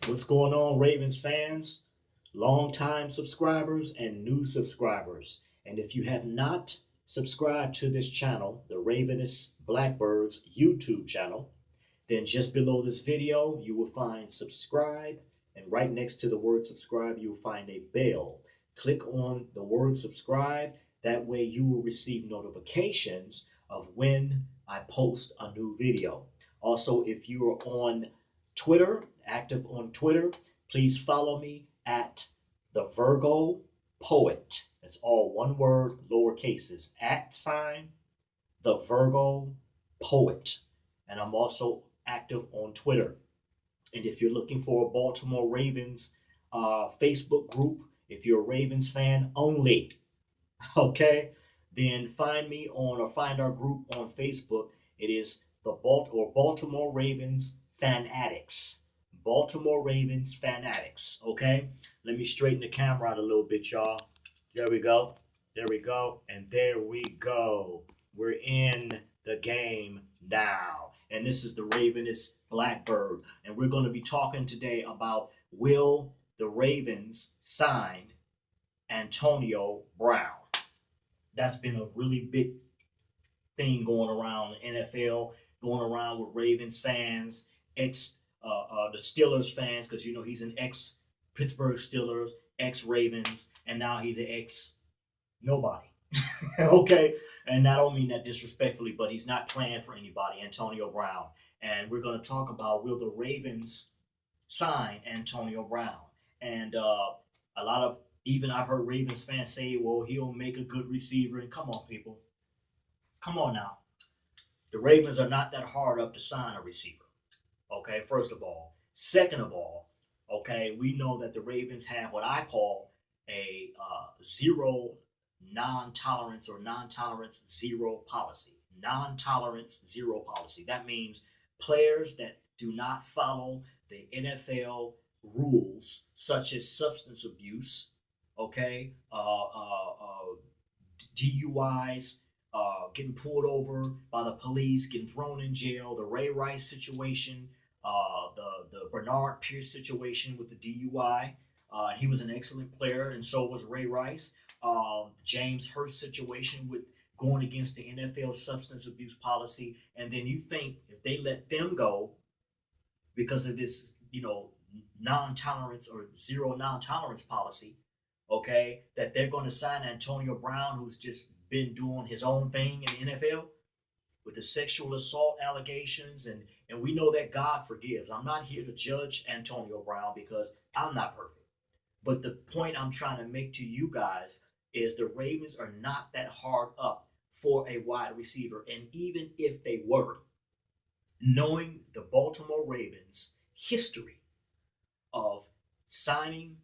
What's going on, Ravens fans, longtime subscribers, and new subscribers? And if you have not subscribed to this channel, the Ravenous Blackbird's YouTube channel, then just below this video, you will find subscribe. And right next to the word subscribe, you'll find a bell. Click on the word subscribe. That way, you will receive notifications of when I post a new video. Also, if you are on Twitter, active on Twitter, please follow me at the Virgo Poet. That's all one word, lower cases, @ the Virgo Poet. And I'm also active on Twitter. And if you're looking for a Baltimore Ravens Facebook group, if you're a Ravens fan only, okay, then find me on or find our group on Facebook. It is the Baltimore Ravens Fanatics. Baltimore Ravens Fanatics. Okay, let me straighten the camera out a little bit, y'all. There we go. There we go. And there we go. We're in the game now. And this is the Ravenous Blackbird. And we're going to be talking today about, will the Ravens sign Antonio Brown? That's been a really big thing going around the NFL, going around with Ravens fans, the Steelers fans, because he's an ex Pittsburgh Steelers, ex Ravens, and now he's an ex nobody. Okay, and I don't mean that disrespectfully, but he's not playing for anybody, Antonio Brown. And we're going to talk about, will the Ravens sign Antonio Brown? And a lot of, even I've heard Ravens fans say, well, he'll make a good receiver. And come on, people. Come on now. The Ravens are not that hard up to sign a receiver. Okay, first of all. Second of all, okay, we know that the Ravens have what I call a zero non-tolerance or non-tolerance zero policy. Non-tolerance zero policy. That means players that do not follow the NFL rules, such as substance abuse, okay, DUIs, getting pulled over by the police, getting thrown in jail, the Ray Rice situation, the Bernard Pierce situation with the DUI. He was an excellent player, and so was Ray Rice. James Hurst situation with going against the NFL substance abuse policy, and then you think if they let them go because of this, non-tolerance or zero non-tolerance policy, okay, that they're going to sign Antonio Brown, who's just been doing his own thing in the NFL with the sexual assault allegations, and we know that God forgives. I'm not here to judge Antonio Brown because I'm not perfect. But the point I'm trying to make to you guys is the Ravens are not that hard up for a wide receiver. And even if they were, knowing the Baltimore Ravens history of signing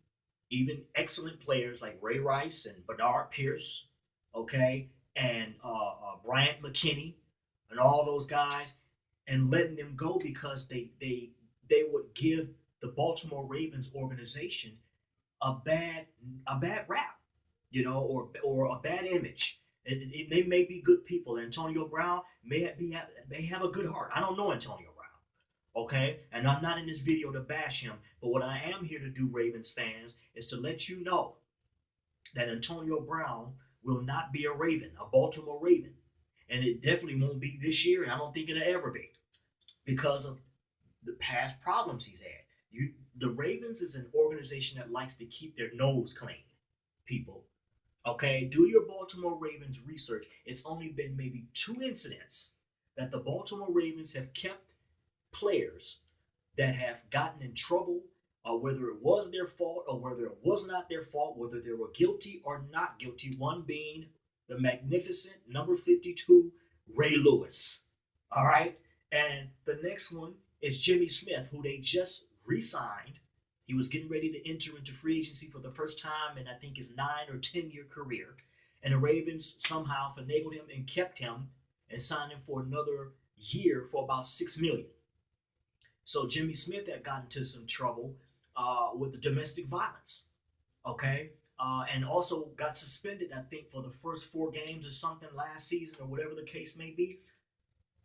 even excellent players like Ray Rice and Bernard Pierce, okay, and Bryant McKinney, and all those guys, and letting them go because they would give the Baltimore Ravens organization a bad rap, or a bad image. They may be good people. Antonio Brown may have a good heart. I don't know Antonio Brown, okay? And I'm not in this video to bash him, but what I am here to do, Ravens fans, is to let you know that Antonio Brown will not be a Raven, a Baltimore Raven. And it definitely won't be this year, and I don't think it'll ever be because of the past problems he's had. The Ravens is an organization that likes to keep their nose clean, people. Okay, do your Baltimore Ravens research. It's only been maybe 2 incidents that the Baltimore Ravens have kept players that have gotten in trouble, whether it was their fault or whether it was not their fault, whether they were guilty or not guilty. One being the magnificent number 52, Ray Lewis. All right, and the next one is Jimmy Smith, who they just re-signed. He was getting ready to enter into free agency for the first time in, I think, his 9 or 10-year career. And the Ravens somehow finagled him and kept him and signed him for another year for about $6 million. So Jimmy Smith had gotten into some trouble with the domestic violence, okay? And also got suspended, I think, for the first 4 games or something last season or whatever the case may be.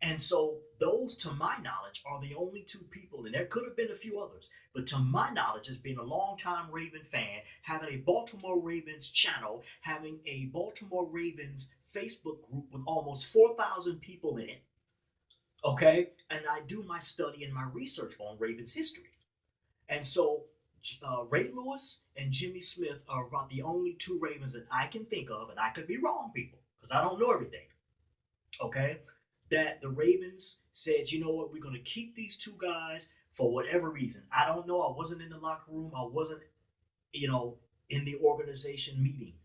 And so those, to my knowledge, are the only two people, and there could have been a few others, but to my knowledge, as being a longtime Raven fan, having a Baltimore Ravens channel, having a Baltimore Ravens Facebook group with almost 4,000 people in it, okay? And I do my study and my research on Ravens history. And so Ray Lewis and Jimmy Smith are about the only two Ravens that I can think of, and I could be wrong, people, because I don't know everything, okay? That the Ravens said, you know what, we're going to keep these two guys for whatever reason. I don't know. I wasn't in the locker room. I wasn't, in the organization meeting,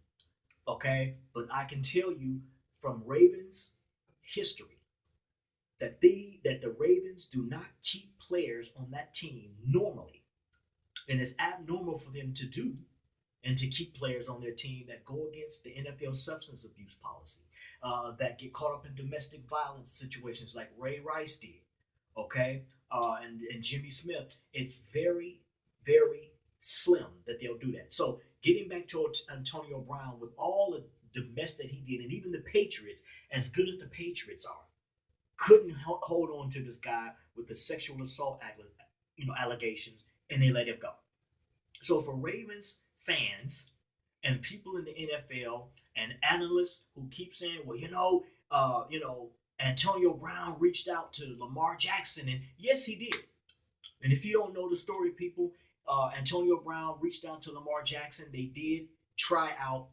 okay? But I can tell you from Ravens history that the Ravens do not keep players on that team normally. And it's abnormal for them to do and to keep players on their team that go against the NFL substance abuse policy, that get caught up in domestic violence situations like Ray Rice did, okay? And Jimmy Smith. It's very, very slim that they'll do that. So getting back to Antonio Brown, with all the mess that he did, and even the Patriots, as good as the Patriots are, couldn't hold on to this guy with the sexual assault allegations, and they let him go. So for Ravens fans and people in the NFL and analysts who keep saying, well, Antonio Brown reached out to Lamar Jackson, and yes, he did. And if you don't know the story, people, Antonio Brown reached out to Lamar Jackson. They did try out,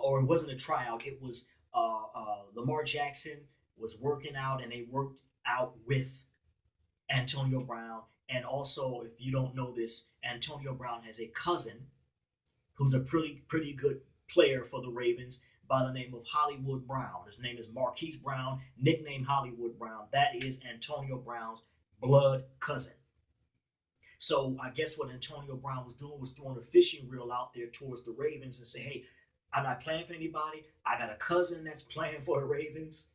or it wasn't a tryout. It was Lamar Jackson was working out, and they worked out with Antonio Brown. And also, if you don't know this, Antonio Brown has a cousin who's a pretty good player for the Ravens by the name of Hollywood Brown. His name is Marquise Brown, nicknamed Hollywood Brown. That is Antonio Brown's blood cousin. So I guess what Antonio Brown was doing was throwing a fishing reel out there towards the Ravens and say, hey, I'm not playing for anybody. I got a cousin that's playing for the Ravens,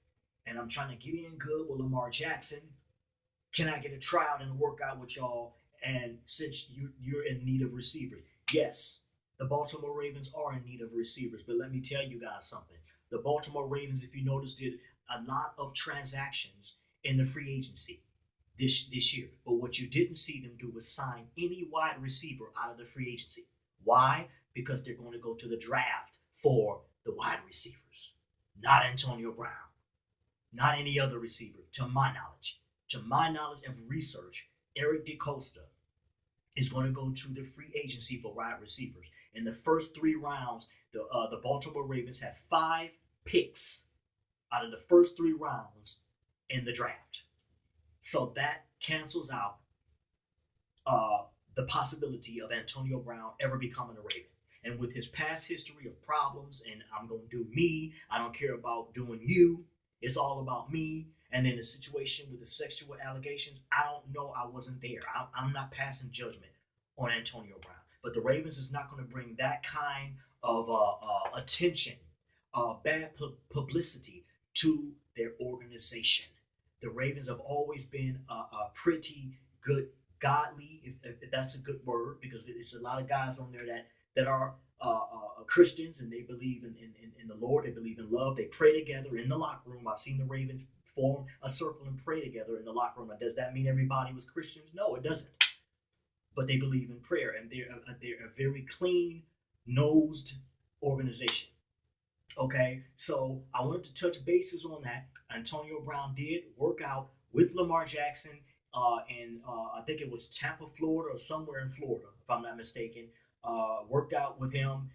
and I'm trying to get in good with Lamar Jackson. Can I get a tryout and work out with y'all? And since you're in need of receivers, yes, the Baltimore Ravens are in need of receivers. But let me tell you guys something. The Baltimore Ravens, if you notice, did a lot of transactions in the free agency this year. But what you didn't see them do was sign any wide receiver out of the free agency. Why? Because they're going to go to the draft for the wide receivers. Not Antonio Brown. Not any other receiver, to my knowledge. To my knowledge of research, Eric DeCosta is going to go to the free agency for wide receivers. In the first 3 rounds, the Baltimore Ravens have 5 picks out of the first 3 rounds in the draft. So that cancels out the possibility of Antonio Brown ever becoming a Raven. And with his past history of problems, and I'm going to do me, I don't care about doing you, it's all about me. And then the situation with the sexual allegations, I don't know. I wasn't there. I'm not passing judgment on Antonio Brown. But the Ravens is not going to bring that kind of attention, bad publicity to their organization. The Ravens have always been a pretty good, godly, if that's a good word, because it's a lot of guys on there that are Christians, and they believe in the Lord. They believe in love. They pray together in the locker room. I've seen the Ravens form a circle and pray together in the locker room. Now, does that mean everybody was Christians? No, it doesn't. But they believe in prayer, and they're a very clean-nosed organization. Okay, so I wanted to touch bases on that. Antonio Brown did work out with Lamar Jackson in I think it was Tampa, Florida, or somewhere in Florida, if I'm not mistaken. Worked out with him,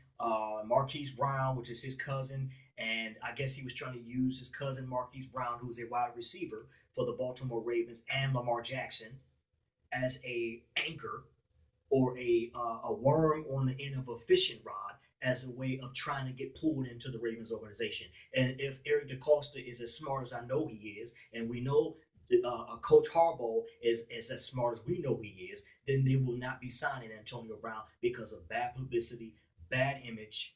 Marquise Brown, which is his cousin, and I guess he was trying to use his cousin Marquise Brown, who's a wide receiver for the Baltimore Ravens, and Lamar Jackson as a anchor or a worm on the end of a fishing rod as a way of trying to get pulled into the Ravens organization. And if Eric DeCosta is as smart as I know he is, and we know Coach Harbaugh is as smart as we know he is, then they will not be signing Antonio Brown because of bad publicity, bad image,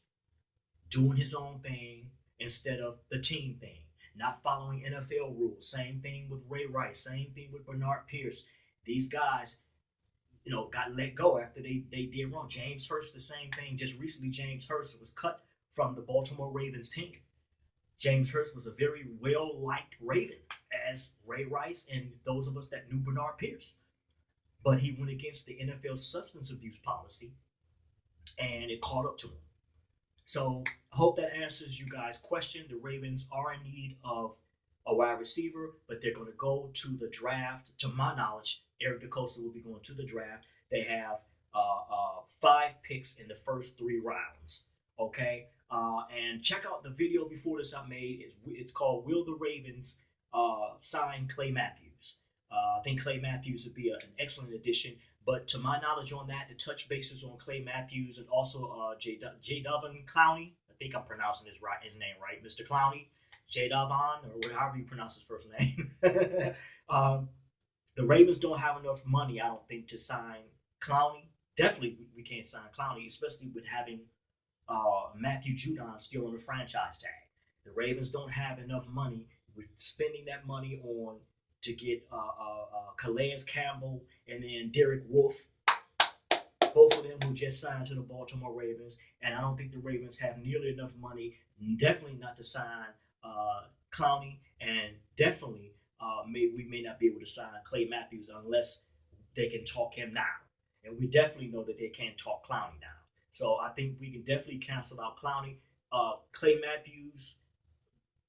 doing his own thing instead of the team thing, not following NFL rules. Same thing with Ray Rice, same thing with Bernard Pierce. These guys, got let go after they did wrong. James Hurst, the same thing. Just recently, James Hurst was cut from the Baltimore Ravens team James Hurst was a very well-liked Raven, as Ray Rice and those of us that knew Bernard Pierce. But he went against the NFL substance abuse policy, and it caught up to him. So I hope that answers you guys' question. The Ravens are in need of a wide receiver, but they're going to go to the draft. To my knowledge, Eric DeCosta will be going to the draft. They have 5 picks in the first 3 rounds. Okay, and check out the video before this I made. It's called "Will the Ravens Sign Clay Matthews?" I think Clay Matthews would be an excellent addition. But to my knowledge on that, to touch bases on Clay Matthews and also Jadeveon Clowney, I think I'm pronouncing his name right, Mr. Clowney, Jadeveon, or however you pronounce his first name. The Ravens don't have enough money, I don't think, to sign Clowney. Definitely, we can't sign Clowney, especially with having Matthew Judon still on the franchise tag. The Ravens don't have enough money with spending that money on to get Calais, Campbell, and then Derek Wolfe, both of them who just signed to the Baltimore Ravens. And I don't think the Ravens have nearly enough money, definitely not to sign Clowney, and definitely we may not be able to sign Clay Matthews unless they can talk him now. And we definitely know that they can't talk Clowney now. So I think we can definitely cancel out Clowney. Clay Matthews,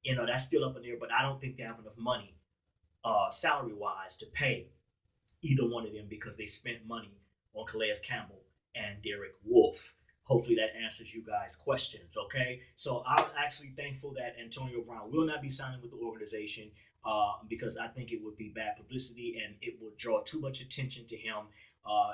that's still up in there, but I don't think they have enough money salary-wise to pay either one of them because they spent money on Calais Campbell and Derek Wolfe. Hopefully that answers you guys' questions, okay? So I'm actually thankful that Antonio Brown will not be signing with the organization because I think it would be bad publicity and it would draw too much attention to him.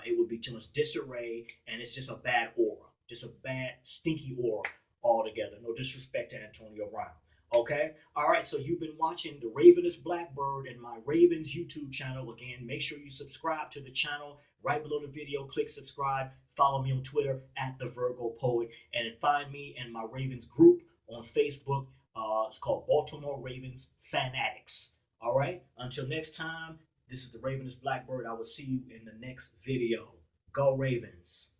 It would be too much disarray, and it's just a bad aura, just a bad, stinky aura altogether. No disrespect to Antonio Brown. Okay? All right, so you've been watching the Ravenous Blackbird and my Ravens YouTube channel. Again, make sure you subscribe to the channel. Right below the video, click subscribe. Follow me on Twitter at The Virgo Poet. And find me in my Ravens group on Facebook. It's called Baltimore Ravens Fanatics. All right? Until next time, this is the Ravenous Blackbird. I will see you in the next video. Go Ravens.